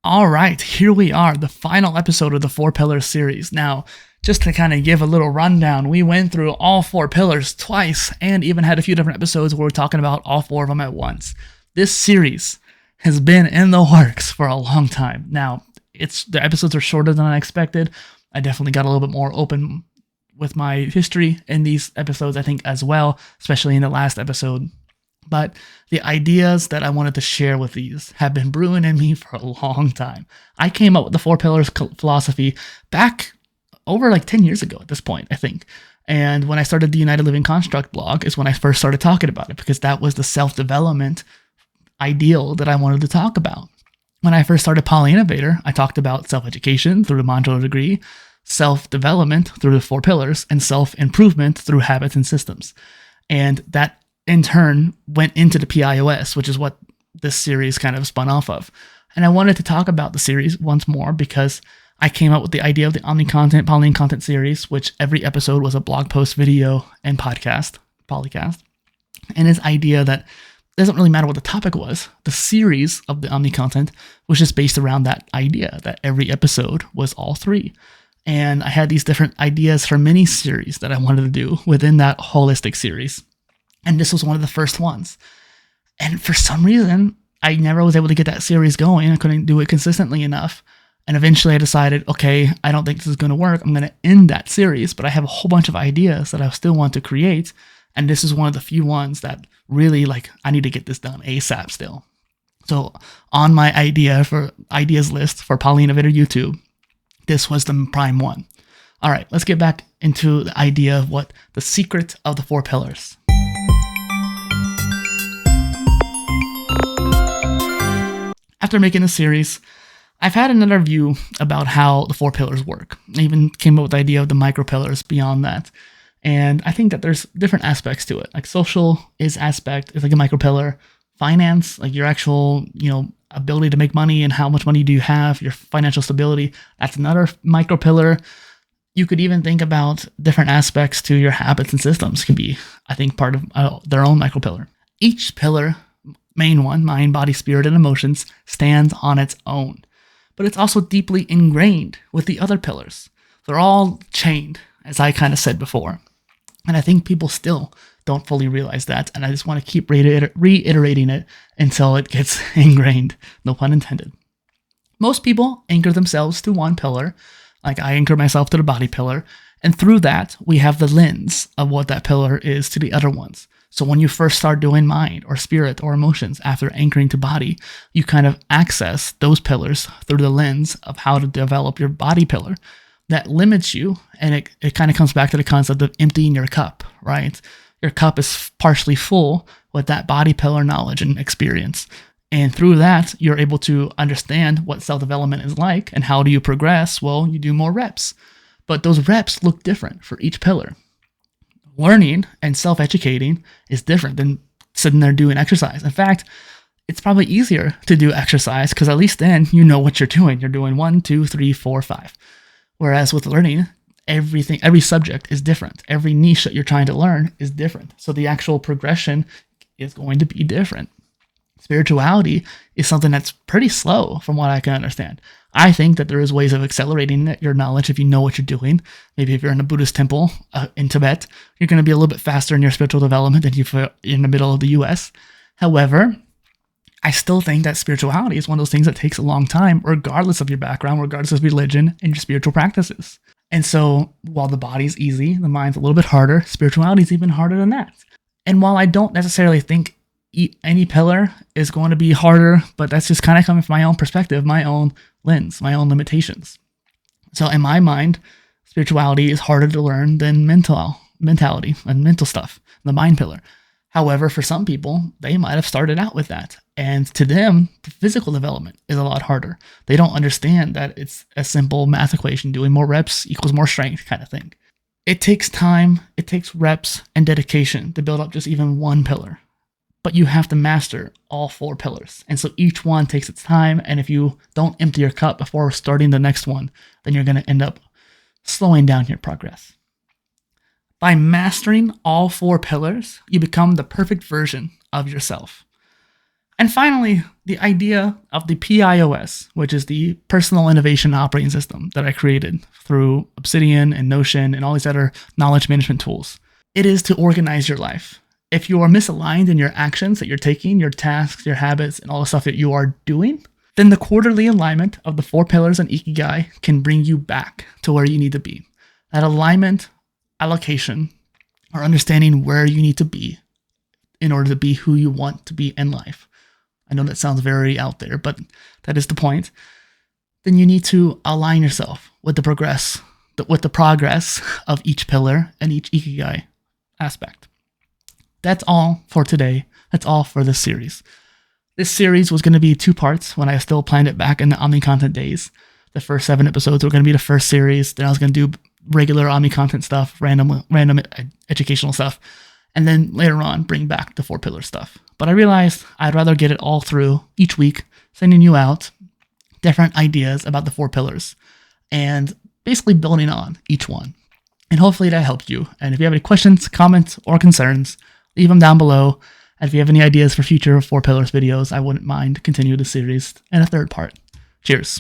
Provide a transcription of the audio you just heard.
All right, here we are, the final episode of the Four Pillars series. Now, just to kind of give a little rundown, we went through all four pillars twice and even had a few different episodes where we're talking about all four of them at once. This series has been in the works for a long time. Now, the episodes are shorter than I expected. I definitely got a little bit more open with my history in these episodes, I think, as well, especially in the last episode. But the ideas that I wanted to share with these have been brewing in me for a long time. I came up with the Four Pillars philosophy back over like 10 years ago at this point, I think. And when I started the United Living Construct blog is when I first started talking about it, because that was the self-development ideal that I wanted to talk about. When I first started PolyInnovator, I talked about self-education through the modular degree, self-development through the four pillars, and self-improvement through habits and systems. And that in turn went into the PIOS, which is what this series kind of spun off of. And I wanted to talk about the series once more because I came up with the idea of the Omni-Content, Poly-Content series, which every episode was a blog post, video, and podcast, POLYCAST. And this idea that it doesn't really matter what the topic was, the series of the Omni-Content was just based around that idea that every episode was all three. And I had these different ideas for mini-series that I wanted to do within that holistic series. And this was one of the first ones. And for some reason, I never was able to get that series going. I couldn't do it consistently enough. And eventually I decided, okay, I don't think this is going to work. I'm going to end that series, but I have a whole bunch of ideas that I still want to create. And this is one of the few ones that really I need to get this done ASAP still. So on my ideas list for PolyInnovator YouTube, this was the prime one. All right, let's get back into the idea of what the secret of the four pillars. After making this series, I've had another view about how the four pillars work. I even came up with the idea of the micro pillars beyond that. And I think that there's different aspects to it. Like social is like a micro pillar. Finance, like your actual, ability to make money and how much money do you have, your financial stability, that's another micro pillar. You could even think about different aspects to your habits and systems can be, I think, part of their own micro pillar. Each pillar, main one, mind, body, spirit, and emotions, stands on its own. But it's also deeply ingrained with the other pillars. They're all chained, as I kind of said before. And I think people still don't fully realize that. And I just want to keep reiterating it until it gets ingrained. No pun intended. Most people anchor themselves to one pillar, like I anchor myself to the body pillar. And through that, we have the lens of what that pillar is to the other ones. So when you first start doing mind or spirit or emotions after anchoring to body, you kind of access those pillars through the lens of how to develop your body pillar. That limits you, and it kind of comes back to the concept of emptying your cup, right? Your cup is partially full with that body pillar knowledge and experience. And through that, you're able to understand what self-development is like and how do you progress? Well, you do more reps. But those reps look different for each pillar. Learning and self-educating is different than sitting there doing exercise. In fact, it's probably easier to do exercise because at least then you know what you're doing. You're doing 1, 2, 3, 4, 5. Whereas with learning, every subject is different. Every niche that you're trying to learn is different. So the actual progression is going to be different. Spirituality is something that's pretty slow from what I can understand. I think that there is ways of accelerating your knowledge if you know what you're doing. Maybe if you're in a Buddhist temple in Tibet, you're going to be a little bit faster in your spiritual development than you're in the middle of the US. However, I still think that spirituality is one of those things that takes a long time, regardless of your background, regardless of religion and your spiritual practices. And so while the body's easy, the mind's a little bit harder, spirituality is even harder than that. And while I don't necessarily think any pillar is going to be harder, but that's just kind of coming from my own perspective, my own lens, my own limitations. So in my mind, spirituality is harder to learn than mentality and mental stuff, the mind pillar. However, for some people, they might have started out with that. And to them, the physical development is a lot harder. They don't understand that it's a simple math equation, doing more reps equals more strength kind of thing. It takes time, it takes reps and dedication to build up just even one pillar. But you have to master all four pillars. And so each one takes its time. And if you don't empty your cup before starting the next one, then you're going to end up slowing down your progress. By mastering all four pillars, you become the perfect version of yourself. And finally, the idea of the PIOS, which is the Personal Innovation Operating System that I created through Obsidian and Notion and all these other knowledge management tools. It is to organize your life. If you are misaligned in your actions that you're taking, your tasks, your habits, and all the stuff that you are doing, then the quarterly alignment of the 4 pillars and Ikigai can bring you back to where you need to be. That alignment, allocation, or understanding where you need to be in order to be who you want to be in life. I know that sounds very out there, but that is the point. Then you need to align yourself with the progress of each pillar and each Ikigai aspect. That's all for today. That's all for this series. This series was going to be 2 parts when I still planned it back in the Omni Content days. The first 7 episodes were going to be the first series. Then I was going to do regular Omni Content stuff, random educational stuff, and then later on bring back the 4 pillar stuff. But I realized I'd rather get it all through each week, sending you out different ideas about the 4 pillars and basically building on each one. And hopefully that helped you. And if you have any questions, comments, or concerns, leave them down below. And if you have any ideas for future 4 pillars videos, I wouldn't mind continue the series in a 3rd part. Cheers.